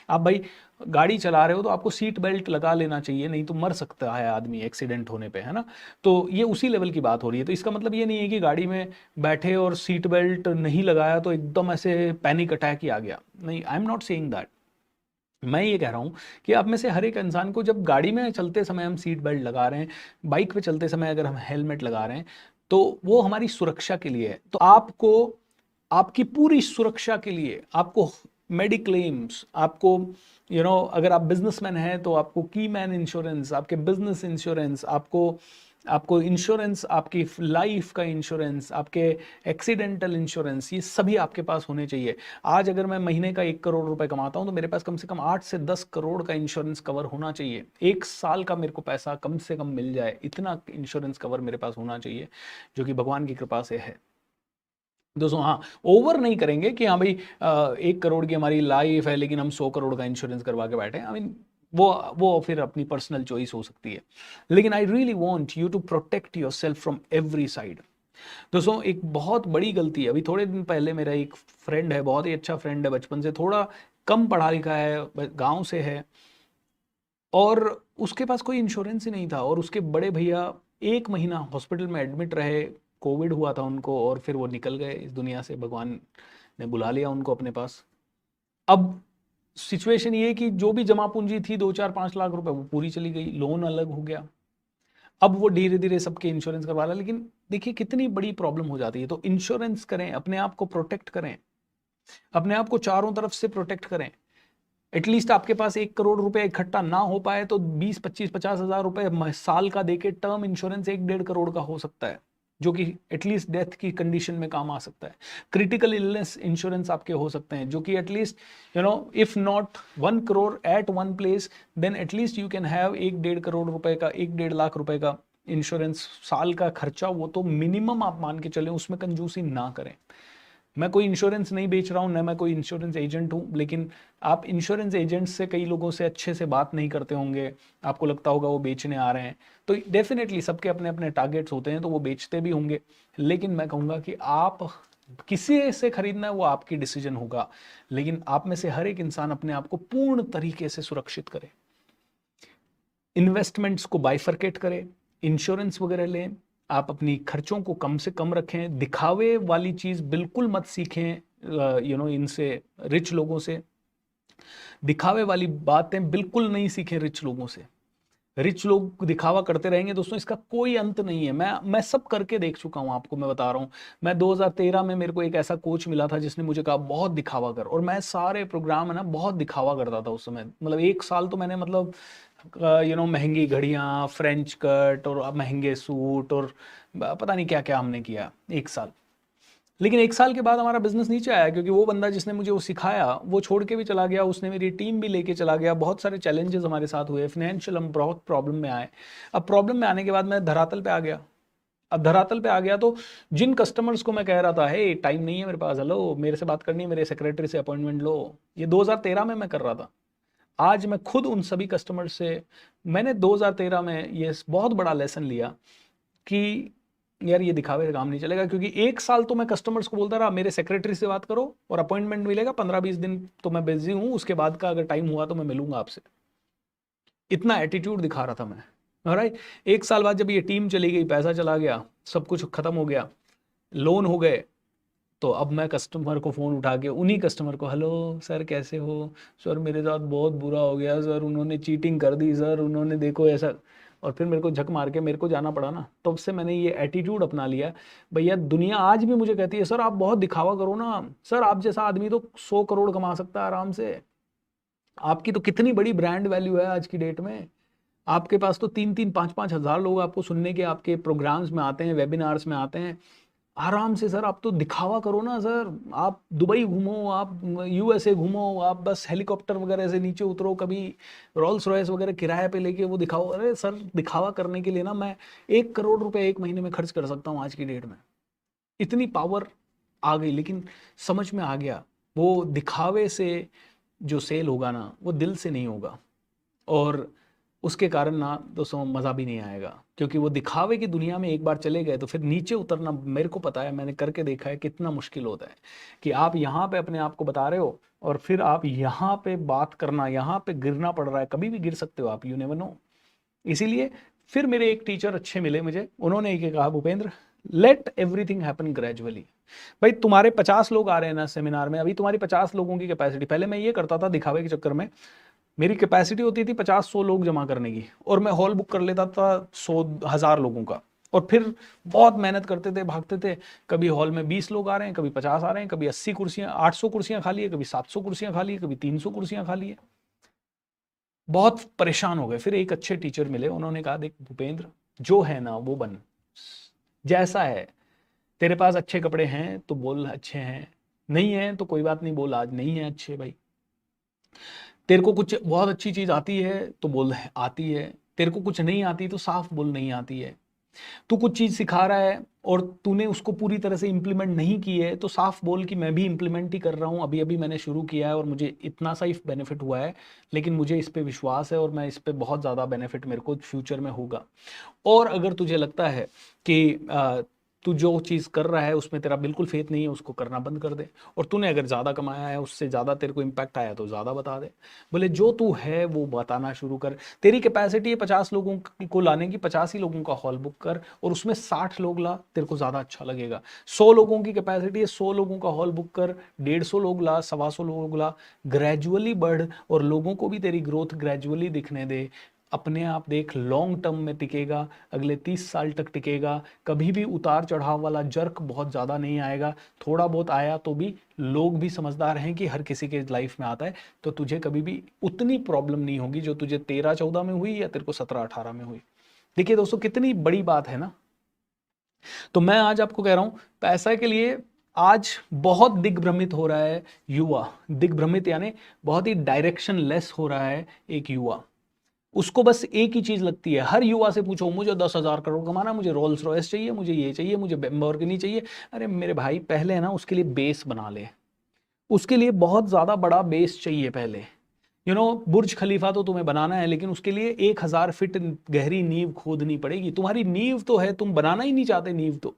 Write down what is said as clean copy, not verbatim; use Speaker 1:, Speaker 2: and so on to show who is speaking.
Speaker 1: आप भाई गाड़ी चला रहे हो तो आपको सीट बेल्ट लगा लेना चाहिए, नहीं तो मर सकता है आदमी एक्सीडेंट होने पे, है ना। तो ये उसी लेवल की बात हो रही है। तो इसका मतलब ये नहीं है कि गाड़ी में बैठे और सीट बेल्ट नहीं लगाया तो एकदम ऐसे पैनिक अटैक ही आ गया, नहीं, I am not saying that. मैं ये कह रहा हूँ कि आप में से हर एक इंसान को जब गाड़ी में चलते समय हम सीट बेल्ट लगा रहे हैं, बाइक पे चलते समय अगर हम हेलमेट लगा रहे हैं, तो वो हमारी सुरक्षा के लिए है। तो आपको आपकी पूरी सुरक्षा के लिए आपको मेडिक्लेम्स, आपको अगर आप बिजनेसमैन हैं तो आपको की मैन इंश्योरेंस, आपके बिजनेस इंश्योरेंस, आपको आपको इंश्योरेंस, आपकी लाइफ का इंश्योरेंस, आपके एक्सीडेंटल इंश्योरेंस, ये सभी आपके पास होने चाहिए। आज अगर मैं महीने का 1 करोड़ रुपए कमाता हूं तो मेरे पास कम से कम 8 से 10 करोड़ का इंश्योरेंस कवर होना चाहिए। 1 साल का मेरे को पैसा कम से कम मिल जाए, इतना इंश्योरेंस कवर मेरे पास होना चाहिए, जो कि भगवान की कृपा से है। दोस्तों हाँ, ओवर नहीं करेंगे कि हाँ भाई 1 करोड़ की हमारी लाइफ है लेकिन हम 100 करोड़ का इंश्योरेंस करवा के बैठे हैं। आई मीन वो फिर अपनी पर्सनल चॉइस हो सकती है, लेकिन I really want you to protect yourself from every side. दोस्तों एक बहुत बड़ी गलती है, अभी थोड़े दिन पहले मेरा एक फ्रेंड है, बहुत ही अच्छा फ्रेंड है, बचपन से थोड़ा कम पढ़ा लिखा है, गांव से है, और उसके पास कोई इंश्योरेंस ही नहीं था, और उसके बड़े भैया 1 महीना हॉस्पिटल में एडमिट रहे, कोविड हुआ था उनको, और फिर वो निकल गए इस दुनिया से, भगवान ने बुला लिया उनको अपने पास। अब सिचुएशन ये है कि जो भी जमा पूंजी थी 2 4 5 लाख रुपए वो पूरी चली गई, लोन अलग हो गया। अब वो धीरे धीरे सबके इंश्योरेंस करवा रहा है, लेकिन देखिए कितनी बड़ी प्रॉब्लम हो जाती है। तो इंश्योरेंस करें, अपने आप को प्रोटेक्ट करें, अपने आप को चारों तरफ से प्रोटेक्ट करें। एटलीस्ट आपके पास 1 करोड़ रुपए इकट्ठा ना हो पाए तो 20 25 50 हज़ार रुपए साल का देके टर्म इंश्योरेंस 1 1.5 करोड़ का हो सकता है, जो कि एटलीस्ट डेथ की कंडीशन में काम आ सकता है। क्रिटिकल इलनेस इंश्योरेंस आपके हो सकते हैं, जो कि at least if not 1 crore at one place, then at least you can have 1 1.5 crore रुपए का, 1 1.5 लाख रुपए का इंश्योरेंस साल का खर्चा। वो तो मिनिमम आप मान के चलें, उसमें कंजूसी ना करें। मैं कोई इंश्योरेंस नहीं बेच रहा हूँ, न मैं कोई इंश्योरेंस एजेंट हूँ, लेकिन आप इंश्योरेंस एजेंट से कई लोगों से अच्छे से बात नहीं करते होंगे, आपको लगता होगा वो बेचने आ रहे हैं। तो डेफिनेटली सबके अपने अपने टारगेट्स होते हैं, तो वो बेचते भी होंगे, लेकिन मैं कहूँगा कि आप किसी से खरीदना है वो आपकी डिसीजन होगा, लेकिन आप में से हर एक इंसान अपने आप को पूर्ण तरीके से सुरक्षित करे, इन्वेस्टमेंट्स को बाइफरकेट करें, इंश्योरेंस वगैरह लें, आप अपनी खर्चों को कम से कम रखें, दिखावे वाली चीज़ बिल्कुल मत सीखें, इनसे, रिच लोगों से दिखावे वाली बातें बिल्कुल नहीं सीखें रिच लोगों से। रिच लोग दिखावा करते रहेंगे दोस्तों, इसका कोई अंत नहीं है। मैं सब करके देख चुका हूं, आपको मैं बता रहा हूं। मैं 2013 में मेरे को एक ऐसा कोच मिला था जिसने मुझे कहा बहुत दिखावा कर, और मैं सारे प्रोग्राम है ना बहुत दिखावा करता था उस समय। मतलब 1 साल तो मैंने मतलब महंगी घड़ियां, फ्रेंच कट और महंगे सूट और पता नहीं क्या क्या हमने किया 1 साल। लेकिन 1 साल के बाद हमारा बिजनेस नीचे आया, क्योंकि वो बंदा जिसने मुझे वो सिखाया वो छोड़ के भी चला गया, उसने मेरी टीम भी लेके चला गया, बहुत सारे चैलेंजेस हमारे साथ हुए, फाइनेंशियल हम बहुत प्रॉब्लम में आए। अब प्रॉब्लम में आने के बाद मैं धरातल पे आ गया। अब धरातल पे आ गया तो जिन कस्टमर्स को मैं कह रहा था, हे टाइम नहीं है मेरे पास, हेलो मेरे से बात करनी है, मेरे सेक्रेटरी से अपॉइंटमेंट लो, ये 2013 में मैं कर रहा था। आज मैं खुद उन सभी कस्टमर से, मैंने 2013 में ये बहुत बड़ा लेसन लिया कि यार ये दिखावे का काम नहीं चलेगा, क्योंकि 1 साल तो मैं कस्टमर्स को बोलता रहा मेरे सेक्रेटरी से बात करो और अपॉइंटमेंट मिलेगा, 15 20 दिन तो मैं बिजी हूँ, उसके बाद का अगर टाइम हुआ तो मैं मिलूंगा आपसे। इतना एटीट्यूड दिखा रहा था मैं। ऑलराइट, 1 साल बाद जब ये टीम चली गई, पैसा चला गया, सब कुछ खत्म हो गया, लोन हो गए, तो अब मैं कस्टमर को फ़ोन उठा के उन्हीं कस्टमर को, हेलो सर कैसे हो, सर मेरे साथ बहुत बुरा हो गया सर, उन्होंने चीटिंग कर दी सर, उन्होंने देखो ऐसा, और फिर मेरे को झक मार के मेरे को जाना पड़ा ना। तब से मैंने ये एटीट्यूड अपना लिया। भैया दुनिया आज भी मुझे कहती है सर आप बहुत दिखावा करो ना, सर आप जैसा आदमी तो 100 करोड़ कमा सकता है आराम से, आपकी तो कितनी बड़ी ब्रांड वैल्यू है आज की डेट में, आपके पास तो 3 3 5 5 हज़ार लोग आपको सुनने के आपके प्रोग्राम्स में आते हैं, वेबिनार्स में आते हैं, आराम से सर आप तो दिखावा करो ना सर, आप दुबई घूमो, आप यूएसए घूमो, आप बस हेलीकॉप्टर वगैरह से नीचे उतरो, कभी रोल्स रॉयस वगैरह किराए पे लेके वो दिखाओ। अरे सर दिखावा करने के लिए ना मैं 1 करोड़ रुपए 1 महीने में खर्च कर सकता हूँ आज की डेट में, इतनी पावर आ गई। लेकिन समझ में आ गया वो दिखावे से जो सेल होगा ना वो दिल से नहीं होगा। और उसके कारण ना दोस्तों मज़ा भी नहीं आएगा, क्योंकि वो दिखावे की दुनिया में एक बार चले गए तो फिर नीचे उतरना, मेरे को पता है, मैंने करके देखा है कितना मुश्किल होता है कि आप यहाँ पे अपने आप को बता रहे हो और फिर आप यहाँ पे बात करना, यहाँ पे गिरना पड़ रहा है, कभी भी गिर सकते हो आप, यू नेवर नो। इसीलिए फिर मेरे एक टीचर अच्छे मिले मुझे, उन्होंने ये कहा, Bhupendra late everything happen gradually. भाई तुम्हारे 50 लोग आ रहे हैं ना सेमिनार में, अभी तुम्हारी 50 लोगों की कैपेसिटी, पहले मैं ये करता था दिखावे के चक्कर में, मेरी कैपेसिटी होती थी 50-100 लोग जमा करने की, और मैं हॉल बुक कर लेता था 100-1000 लोगों का, और फिर बहुत मेहनत करते थे, भागते थे, कभी हॉल में 20 लोग आ रहे हैं, कभी 50 आ रहे हैं, कभी 80 कुर्सियां, 800 कुर्सियां खाली है, कभी 700 कुर्सियां खाली है, कभी 300 कुर्सियां खाली है। बहुत परेशान हो गए। फिर एक अच्छे टीचर मिले, उन्होंने कहा देख भूपेंद्र, जो है ना वो बन, जैसा है, तेरे पास अच्छे कपड़े हैं तो बोल अच्छे हैं, नहीं है तो कोई बात नहीं, बोल आज नहीं है अच्छे भाई। तेरे को कुछ बहुत अच्छी चीज आती है तो बोल आती है, तेरे को कुछ नहीं आती तो साफ बोल नहीं आती है। तू कुछ चीज सिखा रहा है और तूने उसको पूरी तरह से इंप्लीमेंट नहीं की है तो साफ बोल कि मैं भी इंप्लीमेंट ही कर रहा हूँ, अभी अभी मैंने शुरू किया है और मुझे इतना सा ही बेनिफिट हुआ है, लेकिन मुझे इस पे विश्वास है और मैं इस पे बहुत ज़्यादा बेनिफिट मेरे को फ्यूचर में होगा। और अगर तुझे लगता है कि तू जो चीज़ कर रहा है उसमें तेरा बिल्कुल फेथ नहीं है, उसको करना बंद कर दे। और तूने अगर ज़्यादा कमाया है, उससे ज़्यादा तेरे को इम्पैक्ट आया तो ज़्यादा बता दे। बोले जो तू है वो बताना शुरू कर। तेरी कैपेसिटी है 50 लोगों को लाने की, 50 ही लोगों का हॉल बुक कर और उसमें 60 लोग ला, तेरे को ज़्यादा अच्छा लगेगा। 100 लोगों की कैपेसिटी है, 100 लोगों का हॉल बुक कर, 150 लोग ला, 125 लोग ला, ग्रेजुअली बढ़ और लोगों को भी तेरी ग्रोथ ग्रेजुअली दिखने दे। अपने आप देख, लॉन्ग टर्म में टिकेगा, अगले 30 साल तक टिकेगा, कभी भी उतार चढ़ाव वाला जर्क बहुत ज़्यादा नहीं आएगा। थोड़ा बहुत आया तो भी लोग भी समझदार हैं कि हर किसी के लाइफ में आता है, तो तुझे कभी भी उतनी प्रॉब्लम नहीं होगी जो तुझे 13-14 में हुई या तेरे को 17-18 में हुई। देखिए दोस्तों कितनी बड़ी बात है ना। तो मैं आज आपको कह रहा हूं, पैसा के लिए आज बहुत दिग्भ्रमित हो रहा है युवा, दिग्भ्रमित यानी बहुत ही डायरेक्शन लेस हो रहा है एक युवा। उसको बस एक ही चीज लगती है, हर युवा से पूछो मुझे 10,000 करोड़ कमाना, मुझे रोल्स रॉयस चाहिए, मुझे ये चाहिए, मुझे लैम्बोर्गिनी चाहिए। अरे मेरे भाई पहले है ना उसके लिए बेस बना ले, उसके लिए बहुत ज्यादा बड़ा बेस चाहिए पहले। बुर्ज खलीफा तो तुम्हें बनाना है, लेकिन उसके लिए 1000 फीट गहरी नींव खोदनी पड़ेगी। तुम्हारी नींव तो है, तुम बनाना ही नहीं चाहते नींव, तो